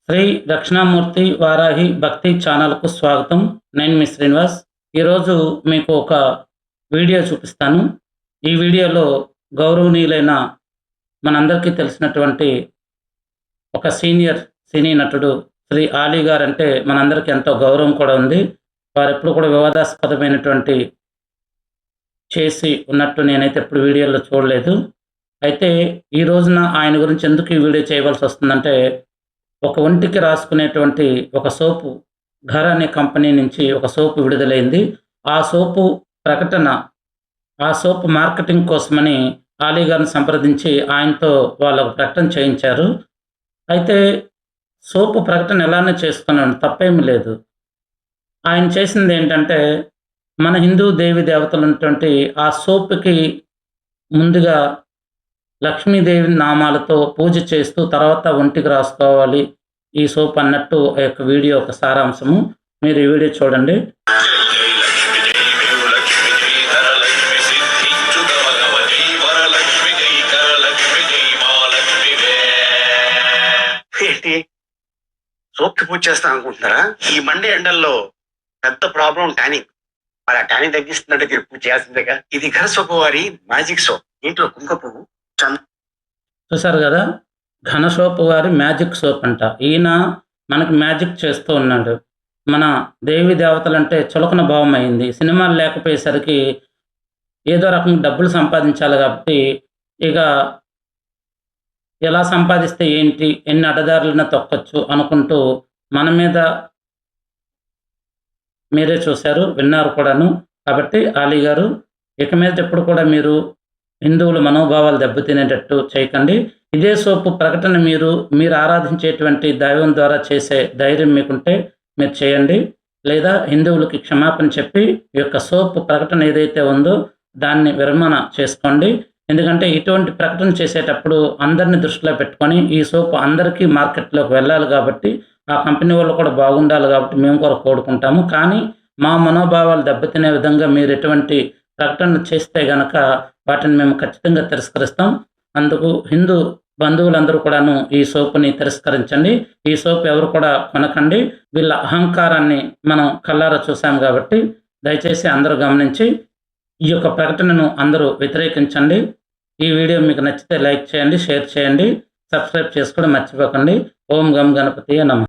శ్రీ దక్షిణామూర్తి వారాహి భక్తి ఛానల్‌కు స్వాగతం. నేను మీ శ్రీనివాస్. ఈరోజు మీకు ఒక వీడియో చూపిస్తాను. ఈ వీడియోలో గౌరవనీయులైన మనందరికీ తెలిసినటువంటి ఒక సీనియర్ సినీ నటుడు శ్రీ ఆలీ గారంటే మనందరికీ ఎంతో గౌరవం కూడా ఉంది. వారెప్పుడు కూడా వివాదాస్పదమైనటువంటి చేసి ఉన్నట్టు నేనైతే ఎప్పుడు వీడియోలో చూడలేదు. అయితే ఈ రోజున ఆయన గురించి ఎందుకు ఈ వీడియో చేయవలసొస్తుందంటే, ఒక ఒంటికి రాసుకునేటువంటి ఒక సోపు ఘర్ అనే కంపెనీ నుంచి ఒక సోపు విడుదలైంది. ఆ సోపు ప్రకటన, ఆ సోపు మార్కెటింగ్ కోసమని ఆలీ గారిని సంప్రదించి ఆయనతో వాళ్ళు ఒక ప్రకటన చేయించారు. అయితే సోపు ప్రకటన ఎలానే చేసుకున్నాను, తప్పేమీ లేదు. ఆయన చేసిందేంటంటే, మన హిందూ దేవీ దేవతలున్నటువంటి ఆ సోప్‌కి ముందుగా లక్ష్మీదేవి నామాలతో పూజ చేస్తూ తర్వాత ఒంటికి రాసుకోవాలి ఈ సోప్ అన్నట్టు ఆ యొక్క వీడియో ఒక సారాంశము. మీరు ఈ వీడియో చూడండి. ఏంటి సోప్కి పూజ చేస్తాను అనుకుంటున్నారా? ఈ మండే ఎండల్లో పెద్ద ప్రాబ్లం టానింగ్. మరి ఆ టానింగ్ తగ్గిస్తుందంటే మీరు పూజ చేయాల్సిందేగా. ఇది ఘర సోపు వారి మ్యాజిక్ సోప్. ఇంట్లో కుంకుమ పువ్వు చూసారు కదా, ఘన సోప్ వారి మ్యాజిక్ సోప్ అంట. ఈయన మనకి మ్యాజిక్ చేస్తూ ఉన్నాడు. మన దేవి దేవతలంటే చులకన భావం అయింది. సినిమాలు లేకపోయేసరికి ఏదో రకంగా డబ్బులు సంపాదించాలి కాబట్టి, ఇక ఎలా సంపాదిస్తే ఏంటి, ఎన్ని అడ్డదారులైనా తొక్కొచ్చు అనుకుంటూ మన మీద మీరే చూశారు, విన్నారు కూడాను. కాబట్టి ఆలీ గారు, ఇక మీదట ఎప్పుడు కూడా మీరు హిందువుల మనోభావాలు దెబ్బతినేటట్టు చేయకండి. ఇదే సోపు ప్రకటన మీరు ఆరాధించేటువంటి దైవం ద్వారా చేసే ధైర్యం మీకుంటే మీరు చేయండి. లేదా హిందువులకి క్షమాపణ చెప్పి ఈ యొక్క సోపు ప్రకటన ఏదైతే ఉందో దాన్ని విరమణ చేసుకోండి. ఎందుకంటే ఇటువంటి ప్రకటన చేసేటప్పుడు అందరిని దృష్టిలో పెట్టుకొని ఈ సోపు అందరికీ మార్కెట్లోకి వెళ్ళాలి కాబట్టి, ఆ కంపెనీ వాళ్ళు కూడా బాగుండాలి కాబట్టి మేము కూడా కోరుకుంటాము. కానీ మా మనోభావాలు దెబ్బతినే విధంగా మీరు ఎటువంటి ప్రకటన చేస్తే గనక వాటిని మేము ఖచ్చితంగా తిరస్కరిస్తాం. అందుకు హిందూ బంధువులందరూ కూడాను ఈ సోపుని తిరస్కరించండి. ఈ సోపు ఎవరు కూడా కొనకండి. వీళ్ళ అహంకారాన్ని మనం కళ్ళారా చూసాం కాబట్టి దయచేసి అందరూ గమనించి ఈ యొక్క ప్రకటనను అందరూ వ్యతిరేకించండి. ఈ వీడియో మీకు నచ్చితే లైక్ చేయండి, షేర్ చేయండి, సబ్స్క్రైబ్ చేసుకోవడం మర్చిపోకండి. ఓం గం గణపతియే నమః.